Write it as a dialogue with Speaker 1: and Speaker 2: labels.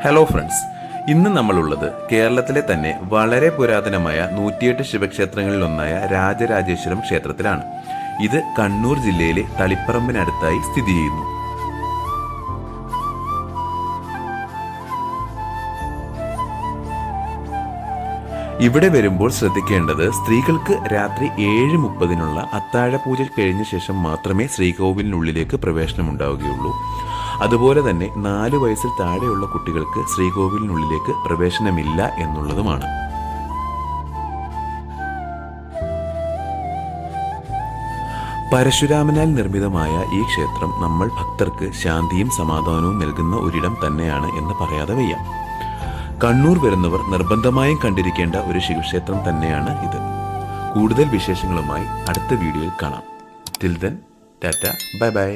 Speaker 1: Hello friends, ഇന്ന് നമ്മളുള്ളത് കേരളത്തിലെ തന്നെ വളരെ പുരാതനമായ 108 ശിവക്ഷേത്രങ്ങളിലൊന്നായ രാജരാജേശ്വരം ക്ഷേത്രത്തിലാണ്. ഇത് കണ്ണൂർ ജില്ലയിലെ തളിപ്പറമ്പിനടുത്തായി സ്ഥിതി ചെയ്യുന്നു. ഇവിടെ വരുമ്പോൾ ശ്രദ്ധിക്കേണ്ടത്, സ്ത്രീകൾക്ക് രാത്രി 7:30 അത്താഴ പൂജ കഴിഞ്ഞ ശേഷം മാത്രമേ ശ്രീകോവിലിനുള്ളിലേക്ക് പ്രവേശനമുണ്ടാവുകയുള്ളൂ. അതുപോലെ തന്നെ 4 വയസ്സിൽ താഴെയുള്ള കുട്ടികൾക്ക് ശ്രീകോവിലിനുള്ളിലേക്ക് പ്രവേശനമില്ല എന്നുള്ളതുമാണ്. പരശുരാമനാൽ നിർമ്മിതമായ ഈ ക്ഷേത്രം നമ്മൾ ഭക്തർക്ക് ശാന്തിയും സമാധാനവും നൽകുന്ന ഒരിടം തന്നെയാണ് എന്ന് പറയാതെ വയ്യ. കണ്ണൂർ വരുന്നവർ നിർബന്ധമായും കണ്ടിരിക്കേണ്ട ഒരു ശിവക്ഷേത്രം തന്നെയാണ് ഇത്. കൂടുതൽ വിശേഷങ്ങളുമായി അടുത്ത വീഡിയോയിൽ കാണാം. Till then, Tata, bye bye.